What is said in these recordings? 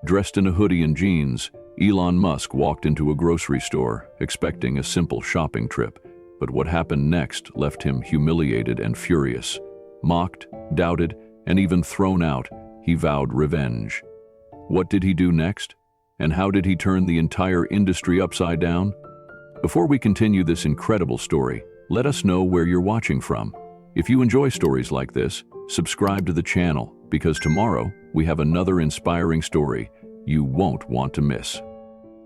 Dressed in a hoodie and jeans, Elon Musk walked into a grocery store, expecting a simple shopping trip. But what happened next left him humiliated and furious. Mocked, doubted, and even thrown out, he vowed revenge. What did he do next? And how did he turn the entire industry upside down? Before we continue this incredible story, let us know where you're watching from. If you enjoy stories like this, subscribe to the channel, because tomorrow we have another inspiring story you won't want to miss.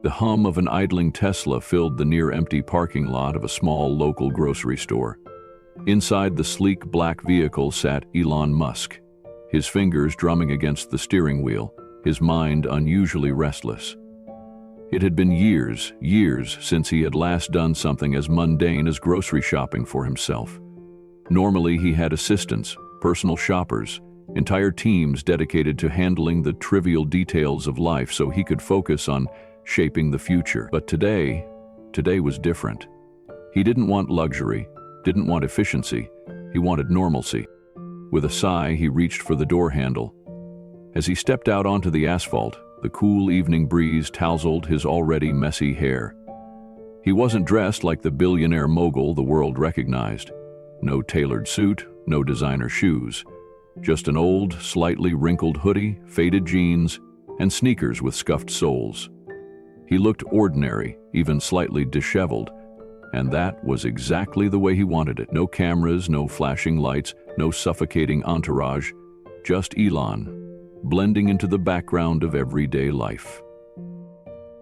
The hum of an idling Tesla filled the near-empty parking lot of a small local grocery store. Inside the sleek black vehicle sat Elon Musk, his fingers drumming against the steering wheel, his mind unusually restless. It had been years since he had last done something as mundane as grocery shopping for himself. Normally he had assistants, personal shoppers, entire teams dedicated to handling the trivial details of life so he could focus on shaping the future. But today was different. He didn't want luxury, didn't want efficiency, he wanted normalcy. With a sigh, he reached for the door handle. As he stepped out onto the asphalt, the cool evening breeze tousled his already messy hair. He wasn't dressed like the billionaire mogul the world recognized. No tailored suit, no designer shoes. Just an old, slightly wrinkled hoodie, faded jeans, and sneakers with scuffed soles. He looked ordinary, even slightly disheveled, and that was exactly the way he wanted it. No cameras, no flashing lights, no suffocating entourage, just Elon, blending into the background of everyday life.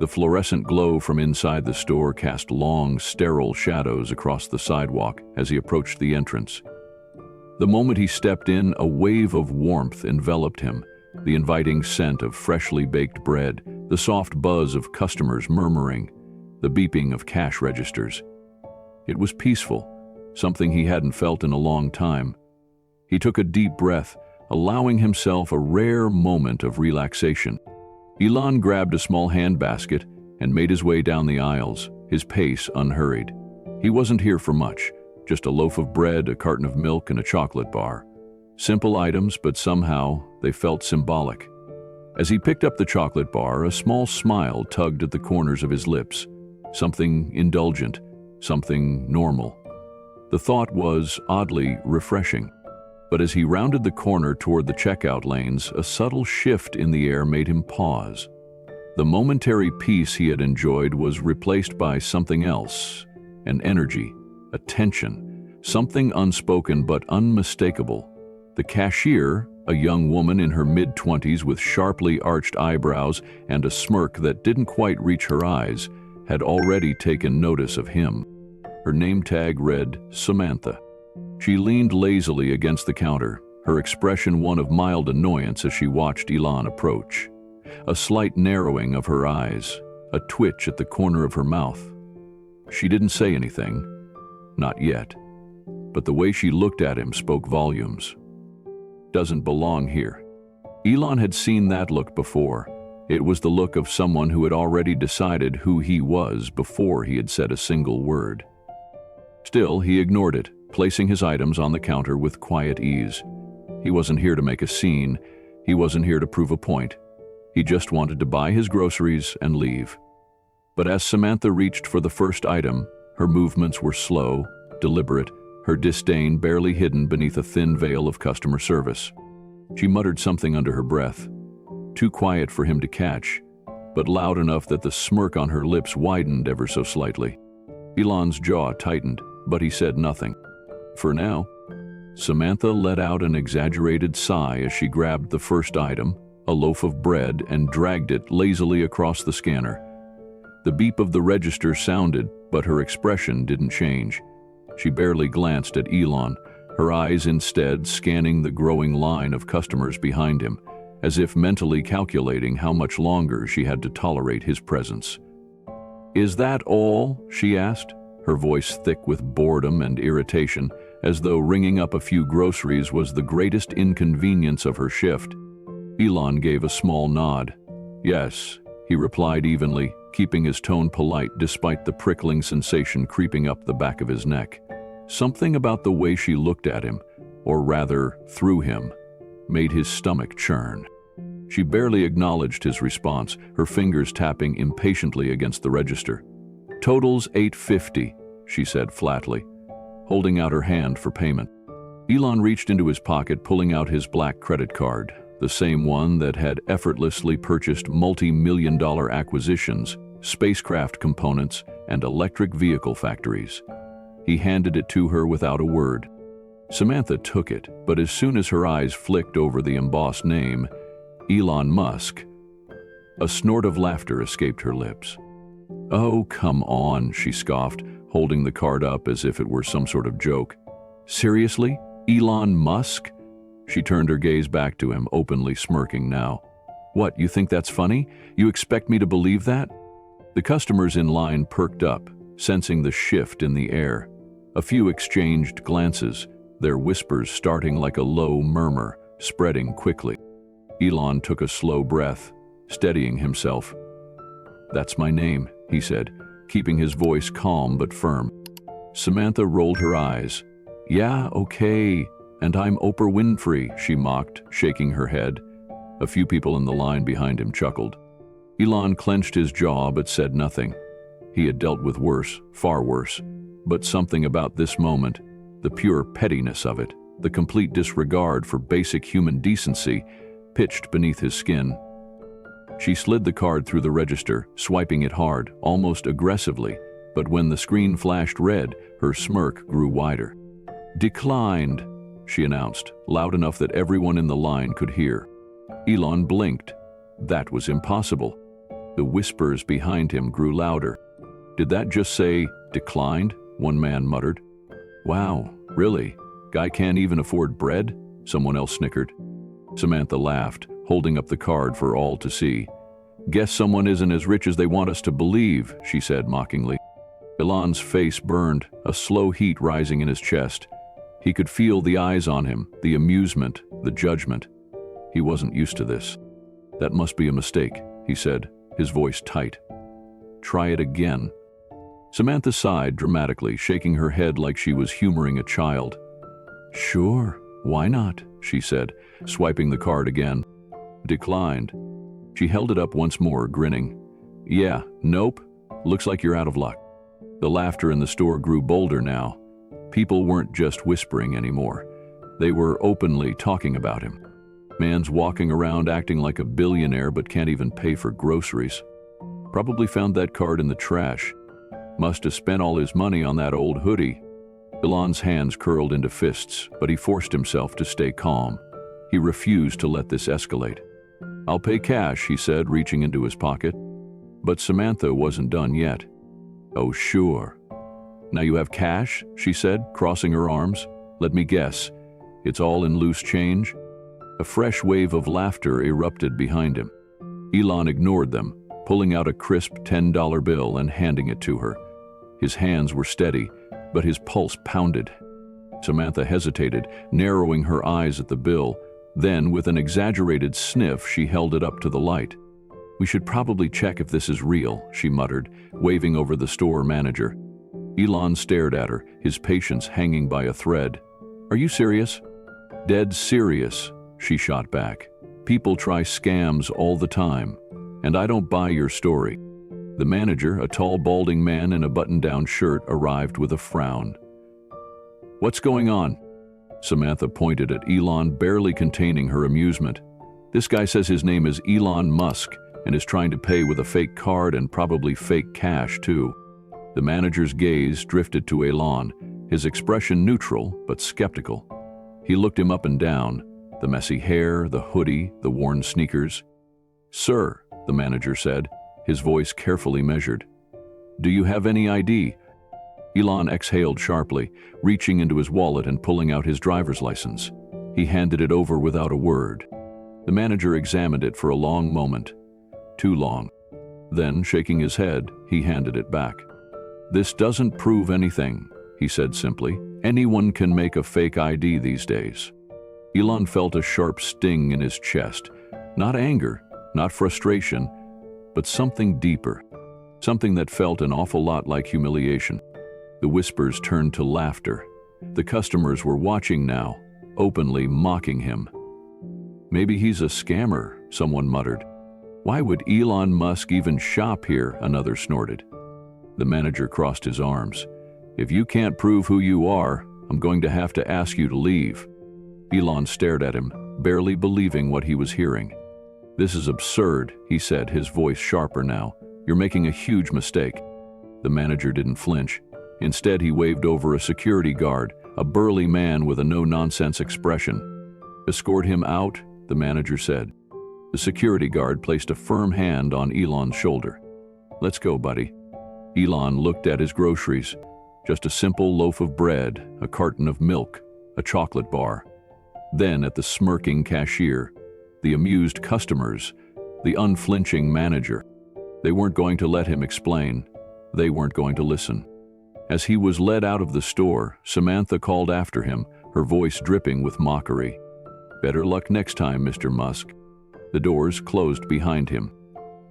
The fluorescent glow from inside the store cast long, sterile shadows across the sidewalk as he approached the entrance. The moment he stepped in, a wave of warmth enveloped him, the inviting scent of freshly baked bread, the soft buzz of customers murmuring, the beeping of cash registers. It was peaceful, something he hadn't felt in a long time. He took a deep breath, allowing himself a rare moment of relaxation. Elon grabbed a small handbasket and made his way down the aisles, his pace unhurried. He wasn't here for much, just a loaf of bread, a carton of milk, and a chocolate bar. Simple items, but somehow they felt symbolic. As he picked up the chocolate bar, a small smile tugged at the corners of his lips. Something indulgent, something normal. The thought was oddly refreshing. But as he rounded the corner toward the checkout lanes, a subtle shift in the air made him pause. The momentary peace he had enjoyed was replaced by something else, an energy, a tension, something unspoken but unmistakable. The cashier, a young woman in her mid-20s with sharply arched eyebrows and a smirk that didn't quite reach her eyes, had already taken notice of him. Her name tag read Samantha. She leaned lazily against the counter, her expression one of mild annoyance as she watched Elon approach. A slight narrowing of her eyes, a twitch at the corner of her mouth. She didn't say anything, not yet, but the way she looked at him spoke volumes. Doesn't belong here. Elon had seen that look before. It was the look of someone who had already decided who he was before he had said a single word. Still, he ignored it, placing his items on the counter with quiet ease. He wasn't here to make a scene. He wasn't here to prove a point. He just wanted to buy his groceries and leave. But as Samantha reached for the first item, her movements were slow, deliberate, her disdain barely hidden beneath a thin veil of customer service. She muttered something under her breath, too quiet for him to catch, but loud enough that the smirk on her lips widened ever so slightly. Elon's jaw tightened, but he said nothing. For now. Samantha let out an exaggerated sigh as she grabbed the first item, a loaf of bread, and dragged it lazily across the scanner. The beep of the register sounded, but her expression didn't change. She barely glanced at Elon, her eyes instead scanning the growing line of customers behind him, as if mentally calculating how much longer she had to tolerate his presence. "Is that all?" she asked, her voice thick with boredom and irritation, as though ringing up a few groceries was the greatest inconvenience of her shift. Elon gave a small nod. "Yes," he replied evenly, keeping his tone polite despite the prickling sensation creeping up the back of his neck. Something about the way she looked at him, or rather, through him, made his stomach churn. She barely acknowledged his response, her fingers tapping impatiently against the register. "Total's $8.50, she said flatly, holding out her hand for payment. Elon reached into his pocket, pulling out his black credit card, the same one that had effortlessly purchased multi-million-dollar acquisitions, spacecraft components, and electric vehicle factories. He handed it to her without a word. Samantha took it, but as soon as her eyes flicked over the embossed name, Elon Musk, a snort of laughter escaped her lips. "Oh, come on," she scoffed, holding the card up as if it were some sort of joke. "Seriously? Elon Musk?" She turned her gaze back to him, openly smirking now. "What, you think that's funny? You expect me to believe that?" The customers in line perked up, sensing the shift in the air. A few exchanged glances, their whispers starting like a low murmur, spreading quickly. Elon took a slow breath, steadying himself. "That's my name," he said, keeping his voice calm but firm. Samantha rolled her eyes. "Yeah, okay, and I'm Oprah Winfrey," she mocked, shaking her head. A few people in the line behind him chuckled. Elon clenched his jaw but said nothing. He had dealt with worse, far worse, but something about this moment, the pure pettiness of it, the complete disregard for basic human decency, pitched beneath his skin. She slid the card through the register, swiping it hard, almost aggressively, but when the screen flashed red, her smirk grew wider. "Declined," she announced, loud enough that everyone in the line could hear. Elon blinked. That was impossible. The whispers behind him grew louder. "Did that just say, declined?" one man muttered. "Wow, really? Guy can't even afford bread?" someone else snickered. Samantha laughed, holding up the card for all to see. "Guess someone isn't as rich as they want us to believe," she said mockingly. Elon's face burned, a slow heat rising in his chest. He could feel the eyes on him, the amusement, the judgment. He wasn't used to this. "That must be a mistake," he said, his voice tight. "Try it again." Samantha sighed dramatically, shaking her head like she was humoring a child. "Sure, why not?" she said, swiping the card again. "Declined." She held it up once more, grinning. "Yeah, nope, looks like you're out of luck." The laughter in the store grew bolder now. People weren't just whispering anymore. They were openly talking about him. Man's walking around acting like a billionaire but can't even pay for groceries. Probably found that card in the trash. Must have spent all his money on that old hoodie. Elon's hands curled into fists, but he forced himself to stay calm. He refused to let this escalate. "I'll pay cash," he said, reaching into his pocket. But Samantha wasn't done yet. "Oh, sure. Now you have cash?" she said, crossing her arms. "Let me guess. It's all in loose change?" A fresh wave of laughter erupted behind him. Elon ignored them, pulling out a crisp $10 bill and handing it to her. His hands were steady, but his pulse pounded. Samantha hesitated, narrowing her eyes at the bill. Then, with an exaggerated sniff, she held it up to the light. "We should probably check if this is real," she muttered, waving over the store manager. Elon stared at her, his patience hanging by a thread. "Are you serious?" "Dead serious," she shot back. "People try scams all the time, and I don't buy your story." The manager, a tall, balding man in a button-down shirt, arrived with a frown. "What's going on?" Samantha pointed at Elon, barely containing her amusement. "This guy says his name is Elon Musk and is trying to pay with a fake card and probably fake cash, too." The manager's gaze drifted to Elon, his expression neutral but skeptical. He looked him up and down, the messy hair, the hoodie, the worn sneakers. "Sir," the manager said, his voice carefully measured. "Do you have any ID?" Elon exhaled sharply, reaching into his wallet and pulling out his driver's license. He handed it over without a word. The manager examined it for a long moment. Too long. Then, shaking his head, he handed it back. "This doesn't prove anything," he said simply. "Anyone can make a fake ID these days." Elon felt a sharp sting in his chest. Not anger, not frustration, but something deeper. Something that felt an awful lot like humiliation. The whispers turned to laughter. The customers were watching now, openly mocking him. "Maybe he's a scammer," someone muttered. Why would Elon Musk even shop here? Another snorted. The manager crossed his arms. If you can't prove who you are, I'm going to have to ask you to leave. Elon stared at him, barely believing what he was hearing. This is absurd, he said, his voice sharper now. You're making a huge mistake. The manager didn't flinch. Instead, he waved over a security guard, a burly man with a no-nonsense expression. Escort him out, the manager said. The security guard placed a firm hand on Elon's shoulder. Let's go, buddy. Elon looked at his groceries. Just a simple loaf of bread, a carton of milk, a chocolate bar. Then at the smirking cashier, the amused customers, the unflinching manager. They weren't going to let him explain. They weren't going to listen. As he was led out of the store, Samantha called after him, her voice dripping with mockery. Better luck next time, Mr. Musk. The doors closed behind him,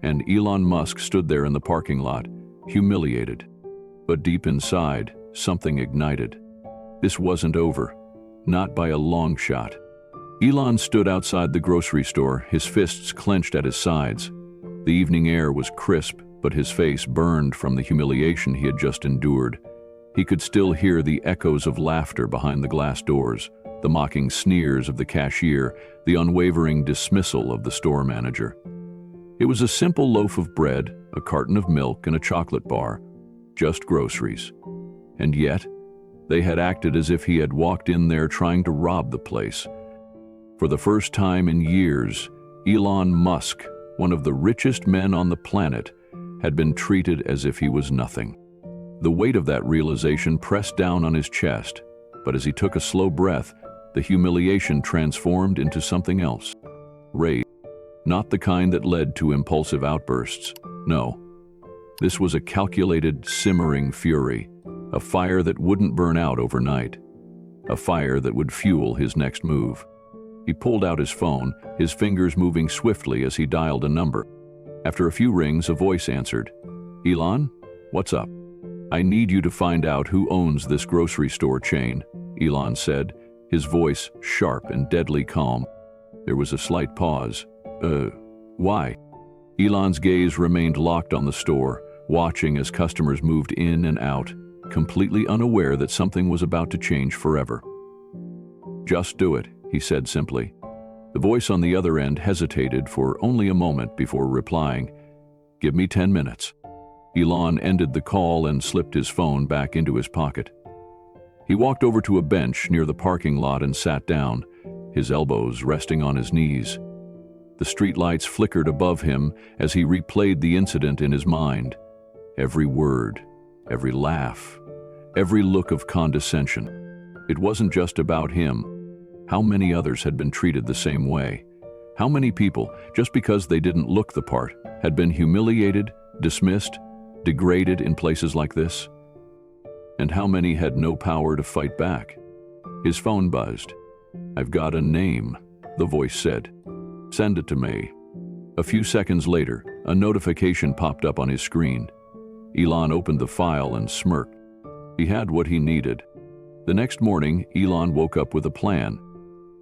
and Elon Musk stood there in the parking lot, humiliated. But deep inside, something ignited. This wasn't over, not by a long shot. Elon stood outside the grocery store, his fists clenched at his sides. The evening air was crisp, but his face burned from the humiliation he had just endured. He could still hear the echoes of laughter behind the glass doors, the mocking sneers of the cashier, the unwavering dismissal of the store manager. It was a simple loaf of bread, a carton of milk, and a chocolate bar. Just groceries. And yet, they had acted as if he had walked in there trying to rob the place. For the first time in years, Elon Musk, one of the richest men on the planet, had been treated as if he was nothing. The weight of that realization pressed down on his chest, but as he took a slow breath, the humiliation transformed into something else. Rage. Not the kind that led to impulsive outbursts. No. This was a calculated, simmering fury, a fire that wouldn't burn out overnight, a fire that would fuel his next move. He pulled out his phone, his fingers moving swiftly as he dialed a number. After a few rings, a voice answered. Elon, what's up? I need you to find out who owns this grocery store chain, Elon said, his voice sharp and deadly calm. There was a slight pause. Why? Elon's gaze remained locked on the store, watching as customers moved in and out, completely unaware that something was about to change forever. Just do it, he said simply. The voice on the other end hesitated for only a moment before replying, Give me 10 minutes. Elon ended the call and slipped his phone back into his pocket. He walked over to a bench near the parking lot and sat down, his elbows resting on his knees. The streetlights flickered above him as he replayed the incident in his mind. Every word, every laugh, every look of condescension. It wasn't just about him. How many others had been treated the same way? How many people, just because they didn't look the part, had been humiliated, dismissed, degraded in places like this? And how many had no power to fight back? His phone buzzed. I've got a name, the voice said. Send it to me. A few seconds later, a notification popped up on his screen. Elon opened the file and smirked. He had what he needed. The next morning, Elon woke up with a plan.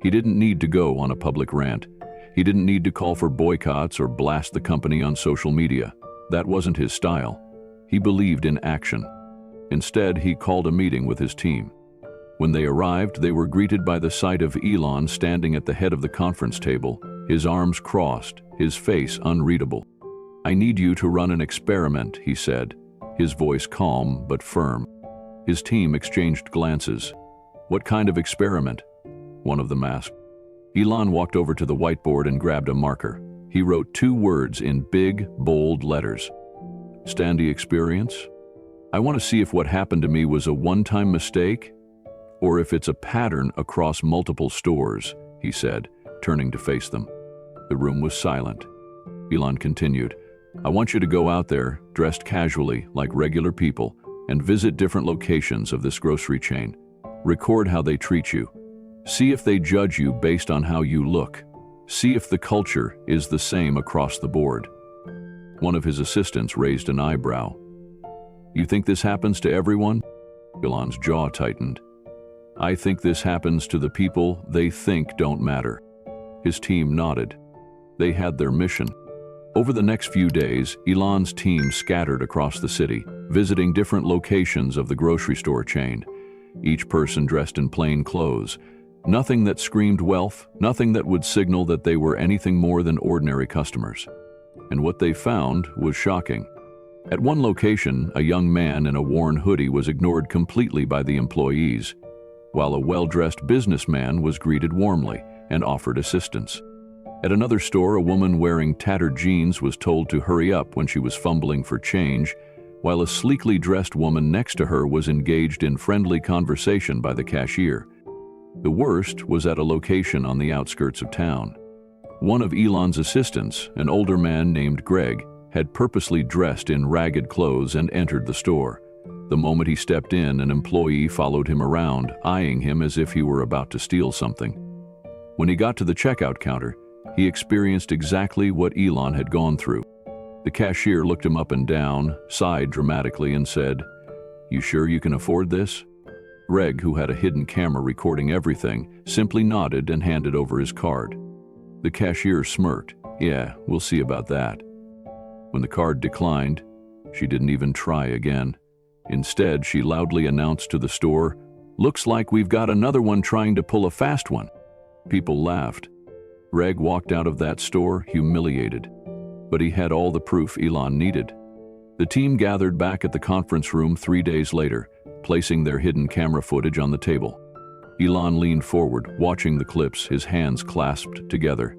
He didn't need to go on a public rant. He didn't need to call for boycotts or blast the company on social media. That wasn't his style. He believed in action. Instead, he called a meeting with his team. When they arrived, they were greeted by the sight of Elon standing at the head of the conference table, his arms crossed, his face unreadable. I need you to run an experiment, he said, his voice calm but firm. His team exchanged glances. What kind of experiment? One of them asked. Elon walked over to the whiteboard and grabbed a marker. He wrote 2 words in big, bold letters. Standy experience? I want to see if what happened to me was a one-time mistake or if it's a pattern across multiple stores, he said, turning to face them. The room was silent. Elon continued, I want you to go out there, dressed casually, like regular people, and visit different locations of this grocery chain. Record how they treat you. See if they judge you based on how you look. See if the culture is the same across the board. One of his assistants raised an eyebrow. You think this happens to everyone? Elon's jaw tightened. I think this happens to the people they think don't matter. His team nodded. They had their mission. Over the next few days, Elon's team scattered across the city, visiting different locations of the grocery store chain. Each person dressed in plain clothes. Nothing that screamed wealth, nothing that would signal that they were anything more than ordinary customers. And what they found was shocking. At one location, a young man in a worn hoodie was ignored completely by the employees, while a well-dressed businessman was greeted warmly and offered assistance. At another store, a woman wearing tattered jeans was told to hurry up when she was fumbling for change, while a sleekly dressed woman next to her was engaged in friendly conversation by the cashier. The worst was at a location on the outskirts of town. One of Elon's assistants, an older man named Greg, had purposely dressed in ragged clothes and entered the store. The moment he stepped in, an employee followed him around, eyeing him as if he were about to steal something. When he got to the checkout counter, he experienced exactly what Elon had gone through. The cashier looked him up and down, sighed dramatically, and said, "You sure you can afford this?" Greg, who had a hidden camera recording everything, simply nodded and handed over his card. The cashier smirked. "Yeah, we'll see about that." When the card declined, she didn't even try again. Instead, she loudly announced to the store, "Looks like we've got another one trying to pull a fast one." People laughed. Greg walked out of that store humiliated, but he had all the proof Elon needed. The team gathered back at the conference room 3 days later, placing their hidden camera footage on the table. Elon leaned forward, watching the clips, his hands clasped together.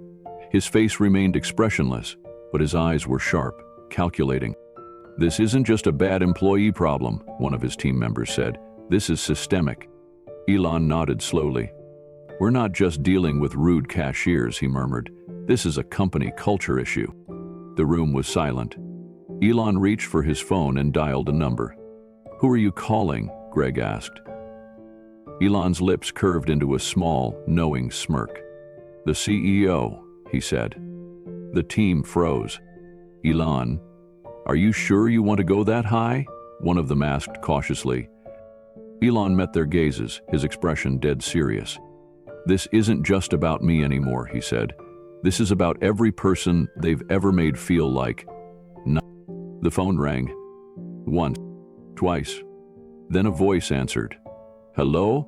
His face remained expressionless, but his eyes were sharp, calculating. "This isn't just a bad employee problem," one of his team members said. "This is systemic." Elon nodded slowly. "We're not just dealing with rude cashiers," he murmured. "This is a company culture issue." The room was silent. Elon reached for his phone and dialed a number. "Who are you calling?" Greg asked. Elon's lips curved into a small, knowing smirk. "The CEO," he said. The team froze. "Elon, are you sure you want to go that high?" one of them asked cautiously. Elon met their gazes, his expression dead serious. "This isn't just about me anymore," he said. "This is about every person they've ever made feel like." The phone rang. Once, twice. Then a voice answered. "Hello?"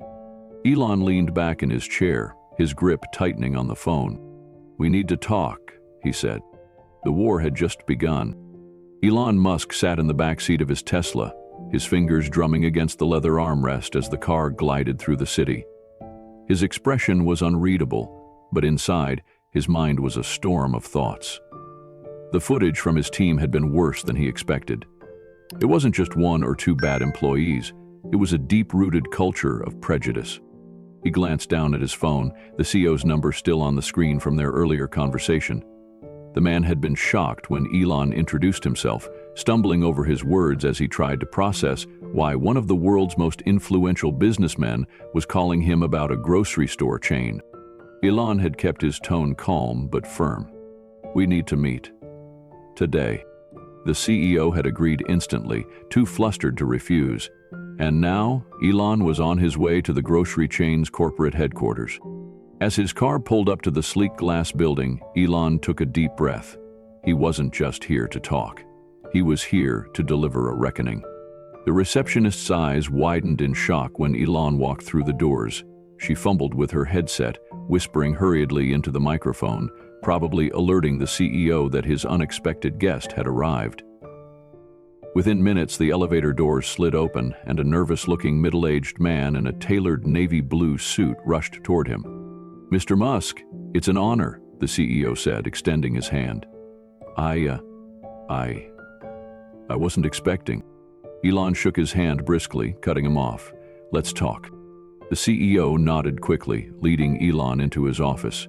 Elon leaned back in his chair, his grip tightening on the phone. "We need to talk," he said. The war had just begun. Elon Musk sat in the backseat of his Tesla, his fingers drumming against the leather armrest as the car glided through the city. His expression was unreadable, but inside, his mind was a storm of thoughts. The footage from his team had been worse than he expected. It wasn't just one or two bad employees. It was a deep-rooted culture of prejudice. He glanced down at his phone, the CEO's number still on the screen from their earlier conversation. The man had been shocked when Elon introduced himself, stumbling over his words as he tried to process why one of the world's most influential businessmen was calling him about a grocery store chain. Elon had kept his tone calm but firm. "We need to meet. Today." The CEO had agreed instantly, too flustered to refuse. And now, Elon was on his way to the grocery chain's corporate headquarters. As his car pulled up to the sleek glass building, Elon took a deep breath. He wasn't just here to talk. He was here to deliver a reckoning. The receptionist's eyes widened in shock when Elon walked through the doors. She fumbled with her headset, whispering hurriedly into the microphone, probably alerting the CEO that his unexpected guest had arrived. Within minutes, the elevator doors slid open, and a nervous-looking middle-aged man in a tailored navy blue suit rushed toward him. "Mr. Musk, it's an honor," the CEO said, extending his hand. I wasn't expecting." Elon shook his hand briskly, cutting him off. "Let's talk." The CEO nodded quickly, leading Elon into his office.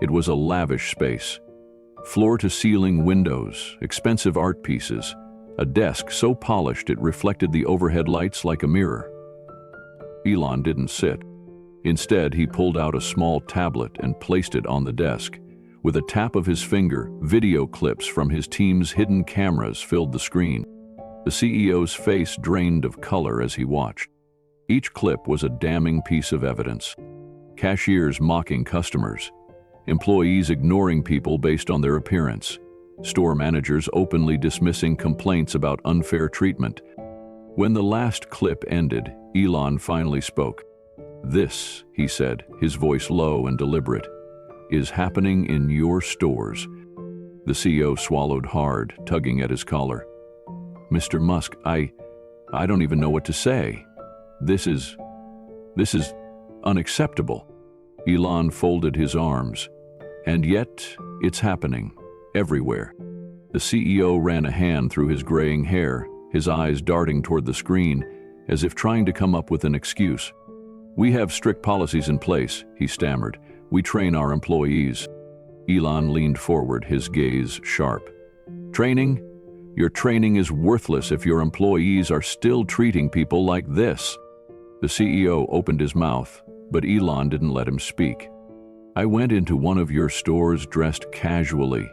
It was a lavish space. Floor-to-ceiling windows, expensive art pieces, a desk so polished it reflected the overhead lights like a mirror. Elon didn't sit. Instead, he pulled out a small tablet and placed it on the desk. With a tap of his finger, video clips from his team's hidden cameras filled the screen. The CEO's face drained of color as he watched. Each clip was a damning piece of evidence. Cashiers mocking customers, employees ignoring people based on their appearance, store managers openly dismissing complaints about unfair treatment. When the last clip ended, Elon finally spoke. "This," he said, his voice low and deliberate, "is happening in your stores." The CEO swallowed hard, tugging at his collar. "Mr. Musk, I don't even know what to say. This is unacceptable." Elon folded his arms. "And yet, it's happening, everywhere." The CEO ran a hand through his graying hair, his eyes darting toward the screen, as if trying to come up with an excuse. "We have strict policies in place," he stammered. "We train our employees." Elon leaned forward, his gaze sharp. "Training? Your training is worthless if your employees are still treating people like this." The CEO opened his mouth, but Elon didn't let him speak. "I went into one of your stores dressed casually.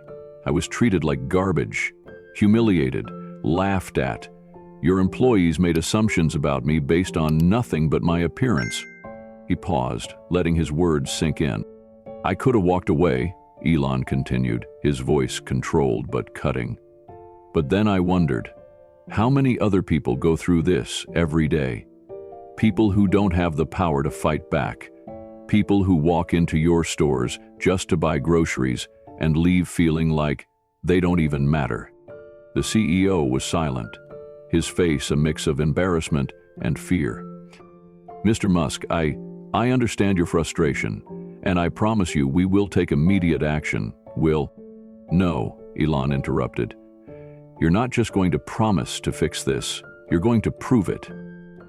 I was treated like garbage, humiliated, laughed at. Your employees made assumptions about me based on nothing but my appearance." He paused, letting his words sink in. "I could have walked away," Elon continued, his voice controlled but cutting. "But then I wondered, how many other people go through this every day? People who don't have the power to fight back. People who walk into your stores just to buy groceries and leave feeling like they don't even matter." The CEO was silent, his face a mix of embarrassment and fear. "Mr. Musk, I understand your frustration, and I promise you we will take immediate action. Will—" "No," Elon interrupted. "You're not just going to promise to fix this, you're going to prove it."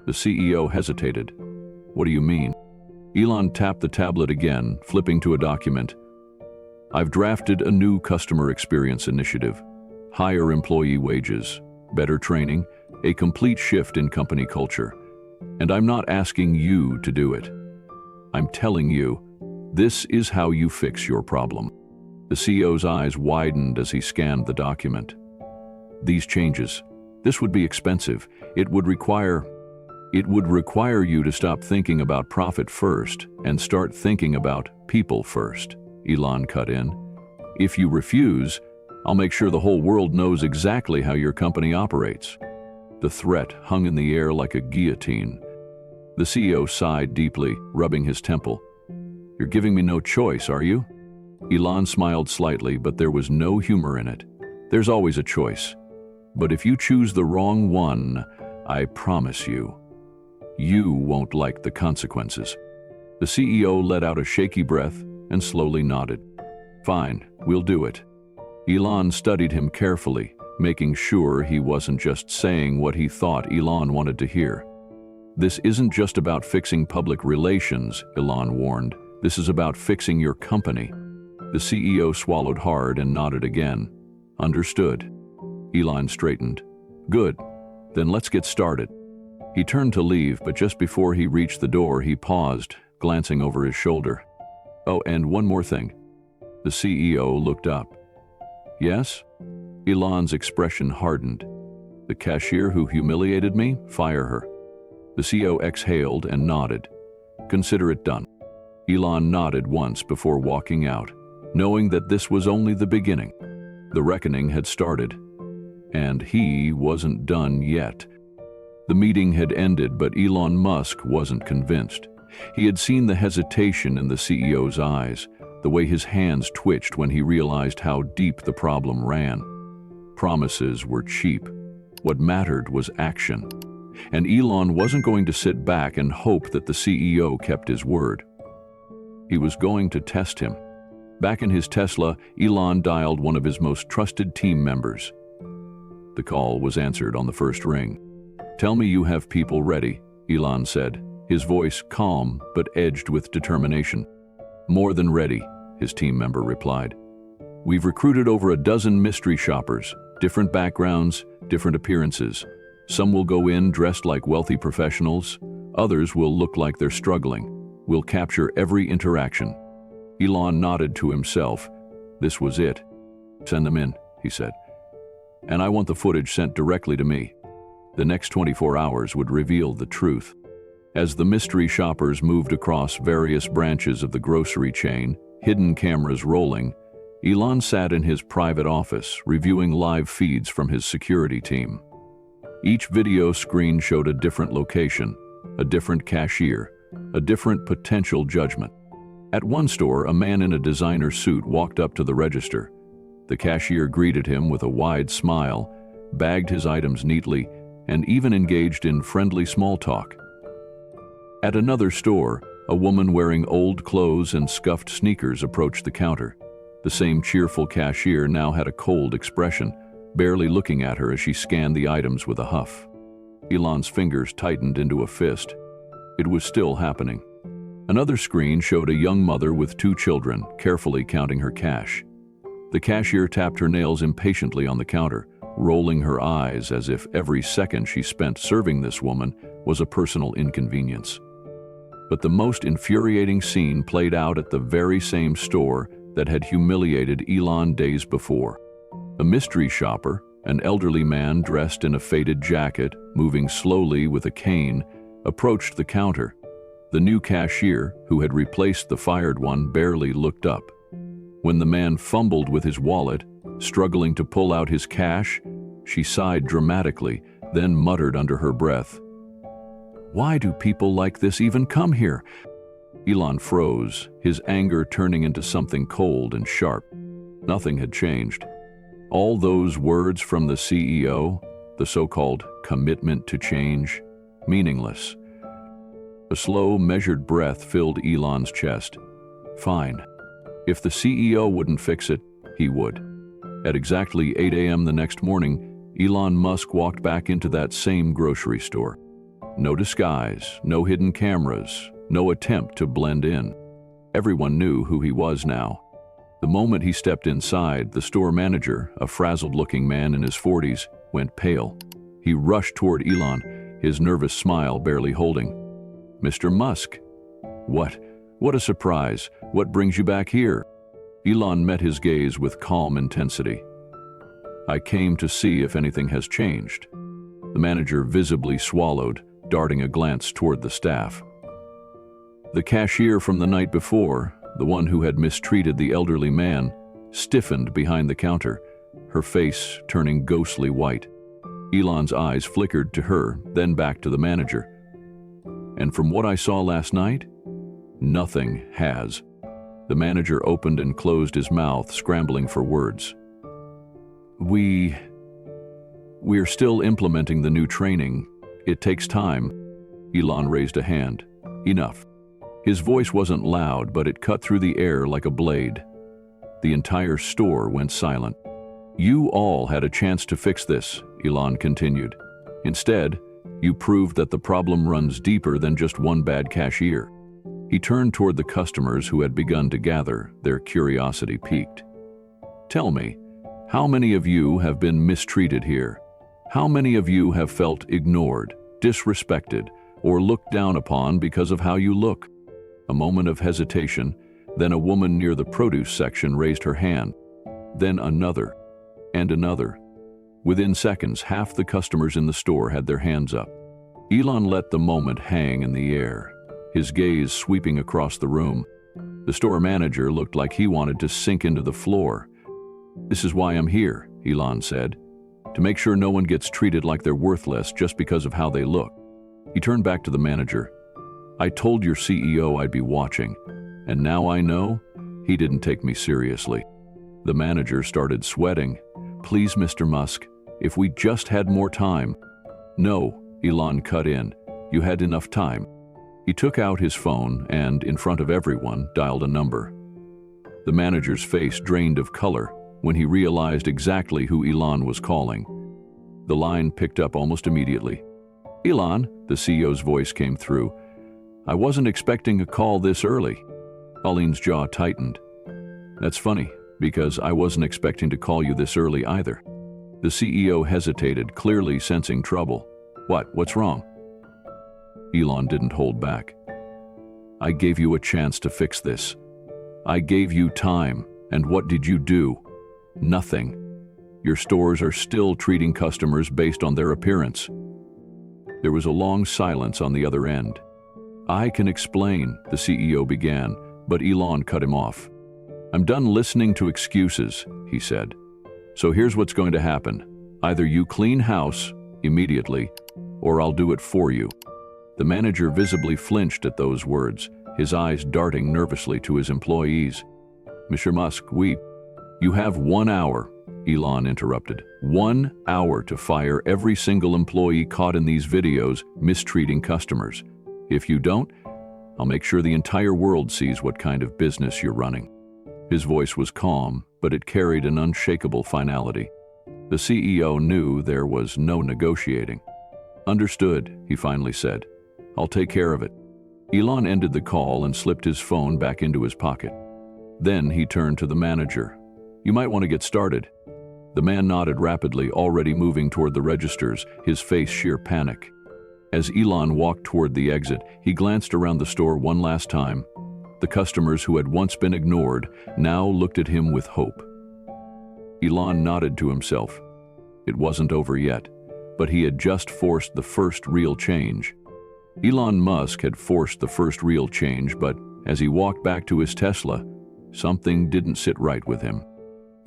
The CEO hesitated. "What do you mean?" Elon tapped the tablet again, flipping to a document. "I've drafted a new customer experience initiative. Higher employee wages, better training, a complete shift in company culture. And I'm not asking you to do it. I'm telling you, this is how you fix your problem." The CEO's eyes widened as he scanned the document. "These changes, this would be expensive. It would require you to stop thinking about profit first and start thinking about people first," Elon cut in. "If you refuse, I'll make sure the whole world knows exactly how your company operates." The threat hung in the air like a guillotine. The CEO sighed deeply, rubbing his temple. "You're giving me no choice, are you?" Elon smiled slightly, but there was no humor in it. "There's always a choice. But if you choose the wrong one, I promise you won't like the consequences." The CEO let out a shaky breath and slowly nodded. "Fine, we'll do it." Elon studied him carefully, making sure he wasn't just saying what he thought Elon wanted to hear. "This isn't just about fixing public relations," Elon warned. "This is about fixing your company." The CEO swallowed hard and nodded again. "Understood." Elon straightened. "Good. Then let's get started." He turned to leave, but just before he reached the door, he paused, glancing over his shoulder. "Oh, and one more thing." The CEO looked up. "Yes?" Elon's expression hardened. "The cashier who humiliated me, fire her." The CEO exhaled and nodded. "Consider it done." Elon nodded once before walking out, knowing that this was only the beginning. The reckoning had started, and he wasn't done yet. The meeting had ended, but Elon Musk wasn't convinced. He had seen the hesitation in the CEO's eyes, the way his hands twitched when he realized how deep the problem ran. Promises were cheap. What mattered was action. And Elon wasn't going to sit back and hope that the CEO kept his word. He was going to test him. Back in his Tesla, Elon dialed one of his most trusted team members. The call was answered on the first ring. "Tell me you have people ready," Elon said, his voice calm but edged with determination. "More than ready," his team member replied. "We've recruited over a dozen mystery shoppers, different backgrounds, different appearances. Some will go in dressed like wealthy professionals, others will look like they're struggling. We'll capture every interaction." Elon nodded to himself. This was it. "Send them in," he said. "And I want the footage sent directly to me." The next 24 hours would reveal the truth. As the mystery shoppers moved across various branches of the grocery chain, hidden cameras rolling, Elon sat in his private office reviewing live feeds from his security team. Each video screen showed a different location, a different cashier, a different potential judgment. At one store, a man in a designer suit walked up to the register. The cashier greeted him with a wide smile, bagged his items neatly, and even engaged in friendly small talk. At another store, a woman wearing old clothes and scuffed sneakers approached the counter. The same cheerful cashier now had a cold expression, barely looking at her as she scanned the items with a huff. Elon's fingers tightened into a fist. It was still happening. Another screen showed a young mother with 2 children, carefully counting her cash. The cashier tapped her nails impatiently on the counter, rolling her eyes as if every second she spent serving this woman was a personal inconvenience. But the most infuriating scene played out at the very same store that had humiliated Elon days before. A mystery shopper, an elderly man dressed in a faded jacket, moving slowly with a cane, approached the counter. The new cashier, who had replaced the fired one, barely looked up. When the man fumbled with his wallet, struggling to pull out his cash, she sighed dramatically, then muttered under her breath, "Why do people like this even come here?" Elon froze, his anger turning into something cold and sharp. Nothing had changed. All those words from the CEO, the so-called commitment to change, meaningless. A slow, measured breath filled Elon's chest. Fine. If the CEO wouldn't fix it, he would. At exactly 8 a.m. the next morning, Elon Musk walked back into that same grocery store. No disguise, no hidden cameras, no attempt to blend in. Everyone knew who he was now. The moment he stepped inside, the store manager, a frazzled-looking man in his 40s, went pale. He rushed toward Elon, his nervous smile barely holding. "Mr. Musk." What a surprise. What brings you back here?" Elon met his gaze with calm intensity. "I came to see if anything has changed." The manager visibly swallowed, darting a glance toward the staff. The cashier from the night before, the one who had mistreated the elderly man, stiffened behind the counter, her face turning ghostly white. Elon's eyes flickered to her, then back to the manager. "And from what I saw last night, nothing has." The manager opened and closed his mouth, scrambling for words. We're still implementing the new training. It takes time." Elon raised a hand. "Enough." His voice wasn't loud, but it cut through the air like a blade. The entire store went silent. "You all had a chance to fix this," Elon continued. "Instead, you proved that the problem runs deeper than just one bad cashier." He turned toward the customers who had begun to gather, their curiosity piqued. "Tell me, how many of you have been mistreated here? How many of you have felt ignored, disrespected, or looked down upon because of how you look?" A moment of hesitation, then a woman near the produce section raised her hand. Then another, and another. Within seconds, half the customers in the store had their hands up. Elon let the moment hang in the air, his gaze sweeping across the room. The store manager looked like he wanted to sink into the floor. "This is why I'm here," Elon said. "To make sure no one gets treated like they're worthless just because of how they look." He turned back to the manager. "I told your CEO I'd be watching, and now I know he didn't take me seriously." The manager started sweating. "Please, Mr. Musk, if we just had more time." "No," Elon cut in. "You had enough time." He took out his phone and, in front of everyone, dialed a number. The manager's face drained of color when he realized exactly who Elon was calling. The line picked up almost immediately. "Elon," the CEO's voice came through. "I wasn't expecting a call this early." Colleen's jaw tightened. "That's funny, because I wasn't expecting to call you this early either." The CEO hesitated, clearly sensing trouble. What's wrong?" Elon didn't hold back. "I gave you a chance to fix this. I gave you time, and what did you do? Nothing. Your stores are still treating customers based on their appearance." There was a long silence on the other end. "I can explain," the CEO began, but Elon cut him off. "I'm done listening to excuses," he said. "So here's what's going to happen. Either you clean house immediately, or I'll do it for you." The manager visibly flinched at those words, his eyes darting nervously to his employees. "Mr. Musk, You have 1 hour," Elon interrupted. 1 hour to fire every single employee caught in these videos mistreating customers. If you don't, I'll make sure the entire world sees what kind of business you're running." His voice was calm, but it carried an unshakable finality. The CEO knew there was no negotiating. "Understood," he finally said. "I'll take care of it." Elon ended the call and slipped his phone back into his pocket. Then he turned to the manager. "You might want to get started." The man nodded rapidly, already moving toward the registers, his face sheer panic. As Elon walked toward the exit, he glanced around the store one last time. The customers who had once been ignored now looked at him with hope. Elon nodded to himself. It wasn't over yet, but he had just forced the first real change. Elon Musk had forced the first real change, but as he walked back to his Tesla, something didn't sit right with him.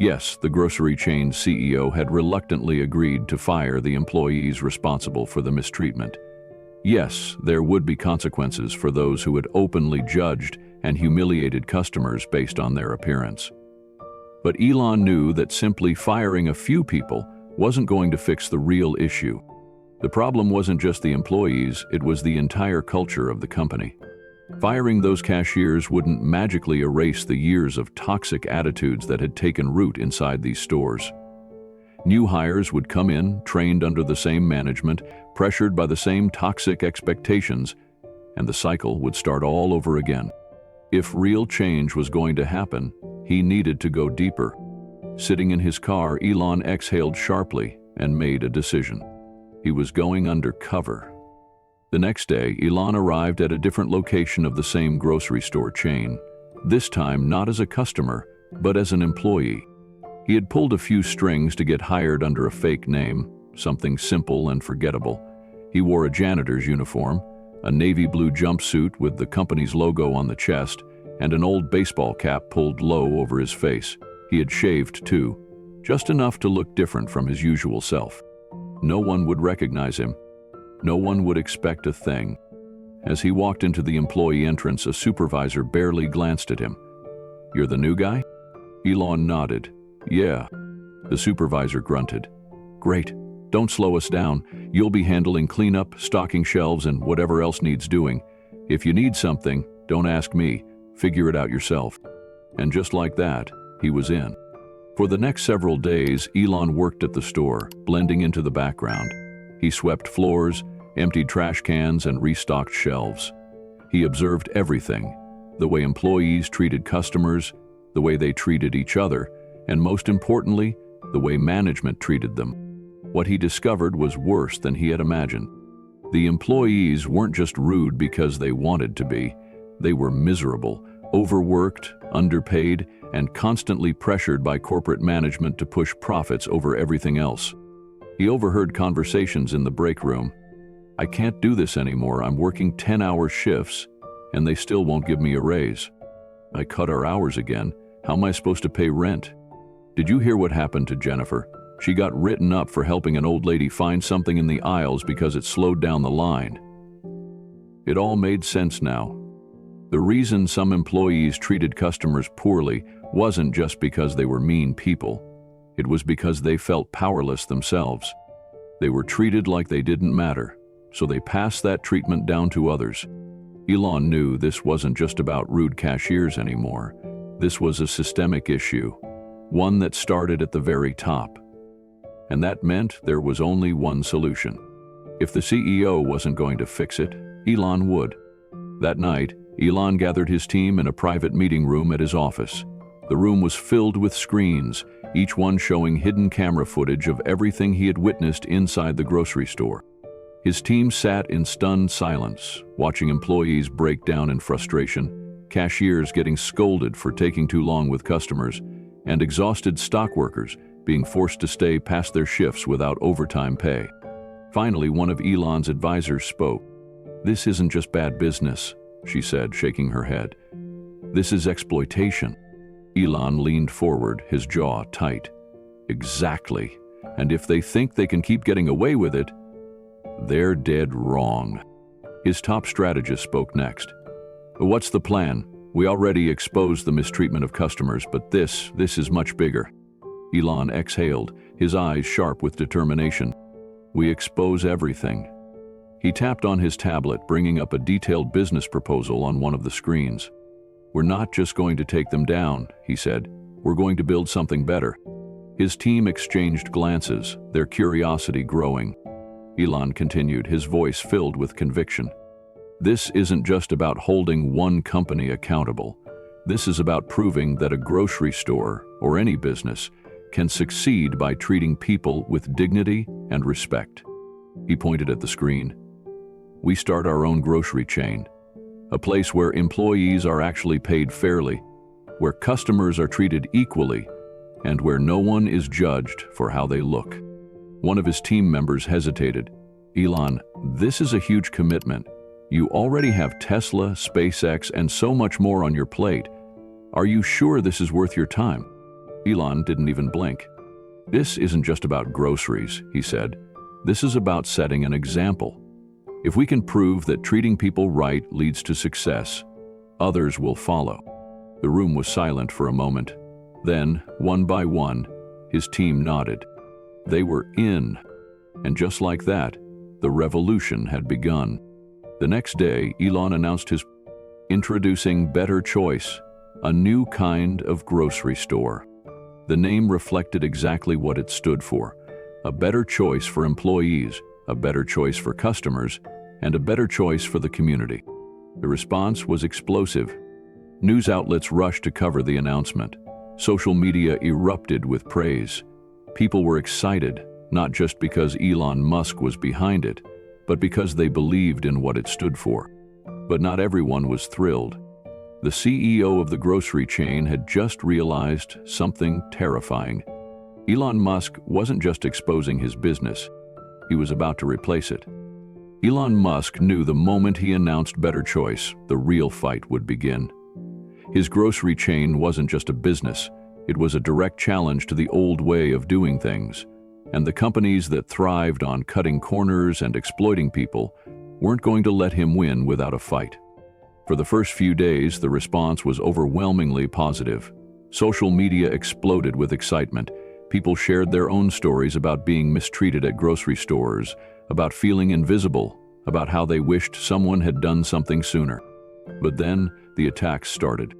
Yes, the grocery chain's CEO had reluctantly agreed to fire the employees responsible for the mistreatment. Yes, there would be consequences for those who had openly judged and humiliated customers based on their appearance. But Elon knew that simply firing a few people wasn't going to fix the real issue. The problem wasn't just the employees, it was the entire culture of the company. Firing those cashiers wouldn't magically erase the years of toxic attitudes that had taken root inside these stores. New hires would come in, trained under the same management, pressured by the same toxic expectations, and the cycle would start all over again. If real change was going to happen, he needed to go deeper. Sitting in his car, Elon exhaled sharply and made a decision. He was going undercover. The next day, Elon arrived at a different location of the same grocery store chain, this time not as a customer, but as an employee. He had pulled a few strings to get hired under a fake name, something simple and forgettable. He wore a janitor's uniform, a navy blue jumpsuit with the company's logo on the chest, and an old baseball cap pulled low over his face. He had shaved too, just enough to look different from his usual self. No one would recognize him. No one would expect a thing. As he walked into the employee entrance, a supervisor barely glanced at him. "You're the new guy?" Elon nodded. "Yeah." The supervisor grunted. "Great. Don't slow us down. You'll be handling cleanup, stocking shelves, and whatever else needs doing. If you need something, don't ask me. Figure it out yourself." And just like that, he was in. For the next several days, Elon worked at the store, blending into the background. He swept floors, emptied trash cans, and restocked shelves. He observed everything: the way employees treated customers, the way they treated each other, and most importantly, the way management treated them. What he discovered was worse than he had imagined. The employees weren't just rude because they wanted to be. They were miserable, overworked, underpaid, and constantly pressured by corporate management to push profits over everything else. He overheard conversations in the break room. "I can't do this anymore. I'm working 10-hour shifts, and they still won't give me a raise. I cut our hours again. How am I supposed to pay rent? Did you hear what happened to Jennifer? She got written up for helping an old lady find something in the aisles because it slowed down the line." It all made sense now. The reason some employees treated customers poorly wasn't just because they were mean people. It was because they felt powerless themselves. They were treated like they didn't matter, so they passed that treatment down to others. Elon knew this wasn't just about rude cashiers anymore. This was a systemic issue, one that started at the very top. And that meant there was only one solution. If the CEO wasn't going to fix it, Elon would. That night, Elon gathered his team in a private meeting room at his office. The room was filled with screens, each one showing hidden camera footage of everything he had witnessed inside the grocery store. His team sat in stunned silence, watching employees break down in frustration, cashiers getting scolded for taking too long with customers, and exhausted stock workers being forced to stay past their shifts without overtime pay. Finally, one of Elon's advisors spoke. "This isn't just bad business," she said, shaking her head. "This is exploitation." Elon leaned forward, his jaw tight. Exactly. And if they think they can keep getting away with it, they're dead wrong. His top strategist spoke next. What's the plan? We already exposed the mistreatment of customers, but this is much bigger. Elon exhaled, his eyes sharp with determination. We expose everything. He tapped on his tablet, bringing up a detailed business proposal on one of the screens. We're not just going to take them down, he said. We're going to build something better. His team exchanged glances, their curiosity growing. Elon continued, his voice filled with conviction. This isn't just about holding one company accountable. This is about proving that a grocery store, or any business, can succeed by treating people with dignity and respect. He pointed at the screen. We start our own grocery chain, a place where employees are actually paid fairly, where customers are treated equally, and where no one is judged for how they look. One of his team members hesitated. Elon, this is a huge commitment. You already have Tesla, SpaceX, and so much more on your plate. Are you sure this is worth your time? Elon didn't even blink. This isn't just about groceries, he said. This is about setting an example. If we can prove that treating people right leads to success, others will follow. The room was silent for a moment. Then, one by one, his team nodded. They were in. And just like that, the revolution had begun. The next day, Elon announced his introducing Better Choice, a new kind of grocery store. The name reflected exactly what it stood for: a better choice for employees, a better choice for customers, and a better choice for the community. The response was explosive. News outlets rushed to cover the announcement. Social media erupted with praise. People were excited, not just because Elon Musk was behind it, but because they believed in what it stood for. But not everyone was thrilled. The CEO of the grocery chain had just realized something terrifying. Elon Musk wasn't just exposing his business, he was about to replace it. Elon Musk knew the moment he announced Better Choice, the real fight would begin. His grocery chain wasn't just a business, it was a direct challenge to the old way of doing things. And the companies that thrived on cutting corners and exploiting people weren't going to let him win without a fight. For the first few days, the response was overwhelmingly positive. Social media exploded with excitement. People shared their own stories about being mistreated at grocery stores, about feeling invisible, about how they wished someone had done something sooner. But then, the attacks started.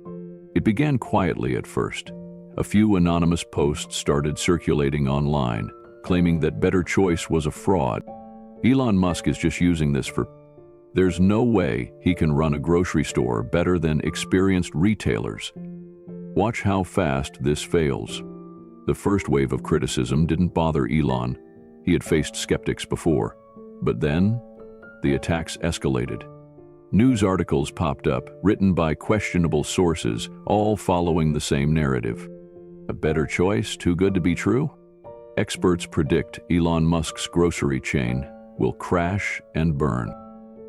It began quietly at first. A few anonymous posts started circulating online, claiming that Better Choice was a fraud. Elon Musk is just using this for... There's no way he can run a grocery store better than experienced retailers. Watch how fast this fails. The first wave of criticism didn't bother Elon. He had faced skeptics before. But then, the attacks escalated. News articles popped up, written by questionable sources, all following the same narrative. A better choice, too good to be true? Experts predict Elon Musk's grocery chain will crash and burn.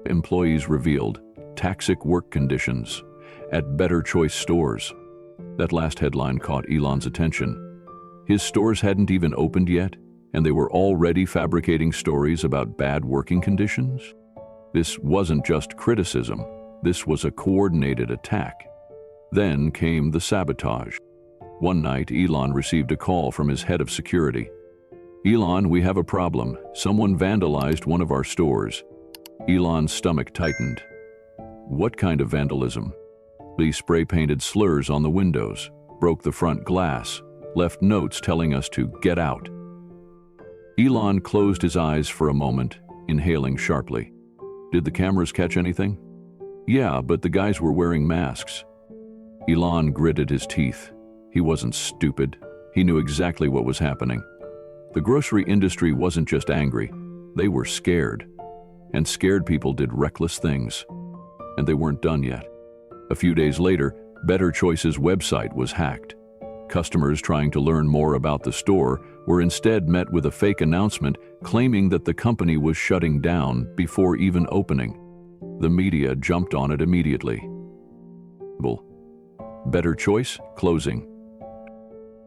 Employees revealed toxic work conditions at Better Choice stores. That last headline caught Elon's attention. His stores hadn't even opened yet, and they were already fabricating stories about bad working conditions? This wasn't just criticism, this was a coordinated attack. Then came the sabotage. One night, Elon received a call from his head of security. Elon, we have a problem. Someone vandalized one of our stores. Elon's stomach tightened. What kind of vandalism? They spray-painted slurs on the windows, broke the front glass, left notes telling us to get out. Elon closed his eyes for a moment, inhaling sharply. Did the cameras catch anything? Yeah, but the guys were wearing masks. Elon gritted his teeth. He wasn't stupid. He knew exactly what was happening. The grocery industry wasn't just angry. They were scared. And scared people did reckless things. And they weren't done yet. A few days later, Better Choice's website was hacked. Customers trying to learn more about the store were instead met with a fake announcement claiming that the company was shutting down before even opening. The media jumped on it immediately. Better Choice, closing.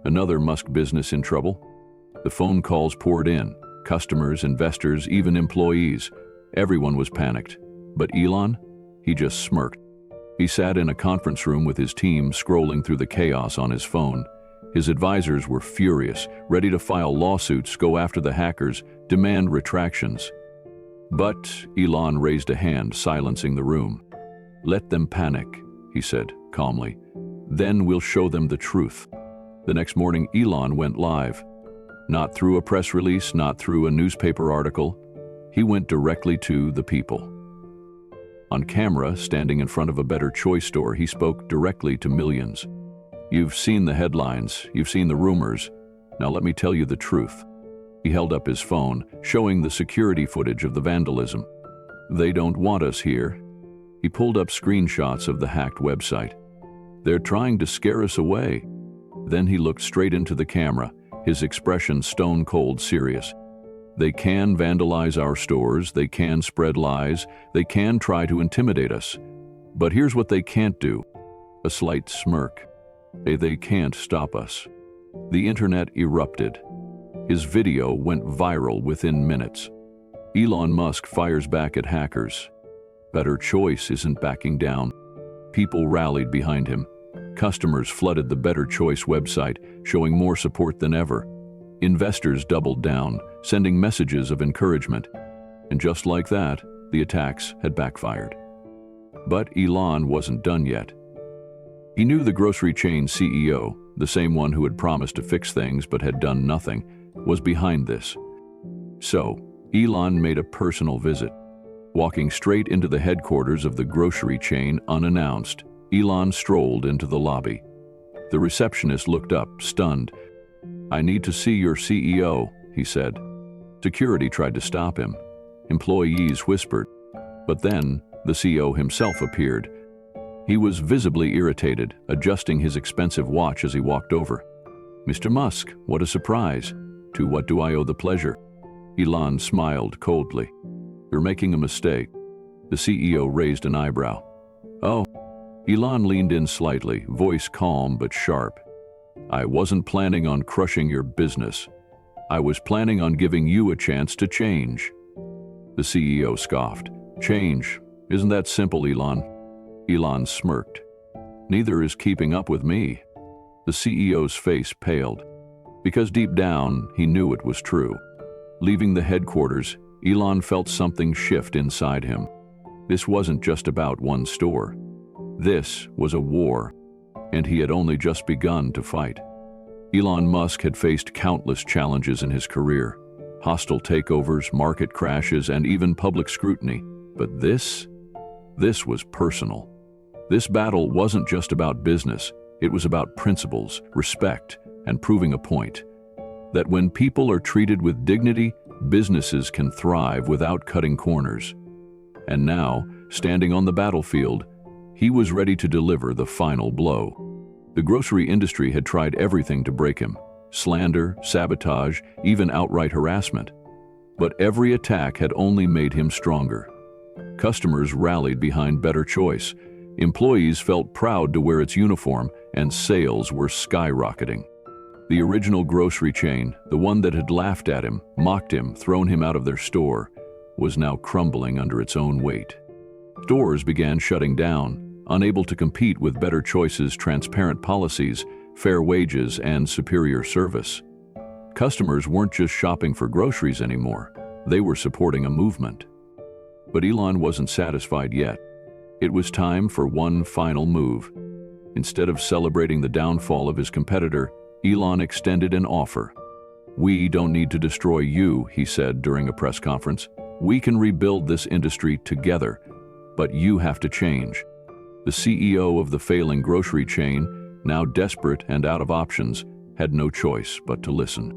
Another Musk business in trouble? The phone calls poured in. Customers, investors, even employees. Everyone was panicked. But Elon? He just smirked. He sat in a conference room with his team, scrolling through the chaos on his phone. His advisors were furious, ready to file lawsuits, go after the hackers, demand retractions. But Elon raised a hand, silencing the room. "Let them panic," he said calmly. "Then we'll show them the truth." The next morning, Elon went live. Not through a press release, not through a newspaper article. He went directly to the people. On camera, standing in front of a Better Choice store, he spoke directly to millions. "You've seen the headlines, you've seen the rumors. Now let me tell you the truth." He held up his phone, showing the security footage of the vandalism. "They don't want us here." He pulled up screenshots of the hacked website. "They're trying to scare us away." Then he looked straight into the camera, his expression stone-cold serious. "They can vandalize our stores, they can spread lies, they can try to intimidate us. But here's what they can't do." A slight smirk. "They can't stop us." The internet erupted. His video went viral within minutes. Elon Musk fires back at hackers. Better Choice isn't backing down. People rallied behind him. Customers flooded the Better Choice website, showing more support than ever. Investors doubled down, sending messages of encouragement. And just like that, the attacks had backfired. But Elon wasn't done yet. He knew the grocery chain CEO, the same one who had promised to fix things but had done nothing, was behind this. So, Elon made a personal visit. Walking straight into the headquarters of the grocery chain unannounced, Elon strolled into the lobby. The receptionist looked up, stunned. "I need to see your CEO," he said. Security tried to stop him. Employees whispered. But then, the CEO himself appeared. He was visibly irritated, adjusting his expensive watch as he walked over. "Mr. Musk, what a surprise. To what do I owe the pleasure?" Elon smiled coldly. "You're making a mistake." The CEO raised an eyebrow. "Oh." Elon leaned in slightly, voice calm but sharp. "I wasn't planning on crushing your business. I was planning on giving you a chance to change." The CEO scoffed. "Change? Isn't that simple, Elon?" Elon smirked. "Neither is keeping up with me." The CEO's face paled. Because deep down, he knew it was true. Leaving the headquarters, Elon felt something shift inside him. This wasn't just about one store. This was a war, and he had only just begun to fight. Elon Musk had faced countless challenges in his career. Hostile takeovers, market crashes, and even public scrutiny. But this was personal. This battle wasn't just about business. It was about principles, respect, and proving a point. That when people are treated with dignity, businesses can thrive without cutting corners. And now, standing on the battlefield, he was ready to deliver the final blow. The grocery industry had tried everything to break him: slander, sabotage, even outright harassment. But every attack had only made him stronger. Customers rallied behind Better Choice. Employees felt proud to wear its uniform, and sales were skyrocketing. The original grocery chain, the one that had laughed at him, mocked him, thrown him out of their store, was now crumbling under its own weight. Stores began shutting down, unable to compete with Better Choice's transparent policies, fair wages, and superior service. Customers weren't just shopping for groceries anymore. They were supporting a movement. But Elon wasn't satisfied yet. It was time for one final move. Instead of celebrating the downfall of his competitor, Elon extended an offer. "We don't need to destroy you," he said during a press conference. "We can rebuild this industry together, but you have to change." The CEO of the failing grocery chain, now desperate and out of options, had no choice but to listen.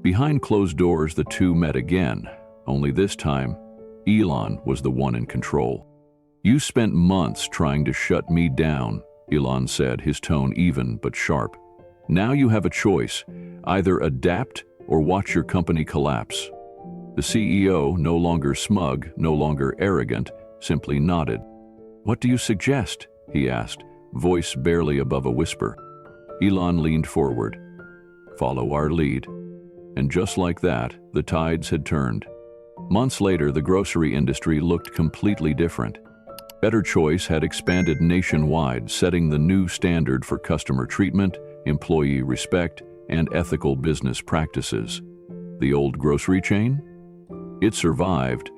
Behind closed doors, the two met again, only this time, Elon was the one in control. "You spent months trying to shut me down," Elon said, his tone even but sharp. "Now you have a choice: either adapt or watch your company collapse." The CEO, no longer smug, no longer arrogant, simply nodded. "What do you suggest?" he asked, voice barely above a whisper. Elon leaned forward. follow our lead. And just like that, the tides had turned. Months later, the grocery industry looked completely different. Better Choice had expanded nationwide, setting the new standard for customer treatment, employee respect, and ethical business practices. The old grocery chain? It survived,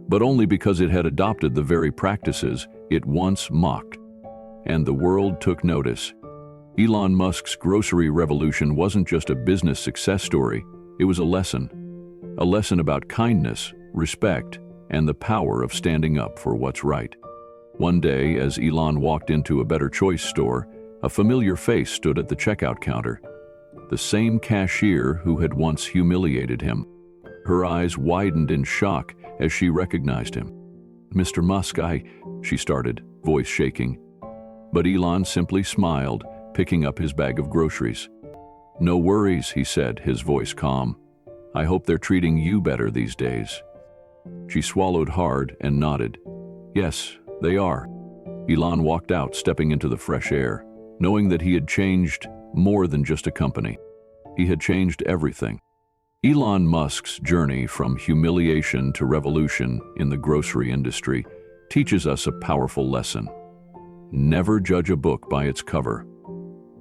but only because it had adopted the very practices it once mocked. And the world took notice. Elon Musk's grocery revolution wasn't just a business success story, it was a lesson about kindness, respect, and the power of standing up for what's right. One day, as Elon walked into a Better Choice store, a familiar face stood at the checkout counter. The same cashier who had once humiliated him. Her eyes widened in shock as she recognized him. "Mr. Musk, she started, voice shaking. But Elon simply smiled, picking up his bag of groceries. "No worries," he said, his voice calm. "I hope they're treating you better these days." She swallowed hard and nodded. "Yes, they are." Elon walked out, stepping into the fresh air, knowing that he had changed more than just a company. He had changed everything. Elon Musk's journey from humiliation to revolution in the grocery industry teaches us a powerful lesson. Never judge a book by its cover.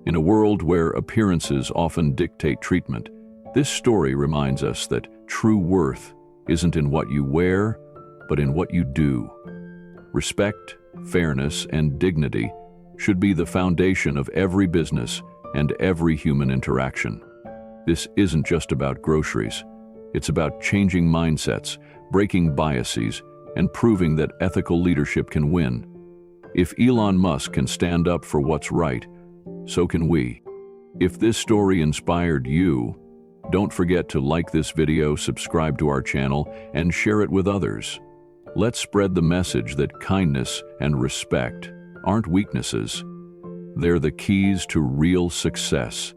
In a world where appearances often dictate treatment, this story reminds us that true worth isn't in what you wear, but in what you do. Respect, fairness, and dignity should be the foundation of every business and every human interaction. This isn't just about groceries. It's about changing mindsets, breaking biases, and proving that ethical leadership can win. If Elon Musk can stand up for what's right, so can we. If this story inspired you, don't forget to like this video, subscribe to our channel, and share it with others. Let's spread the message that kindness and respect aren't weaknesses. They're the keys to real success.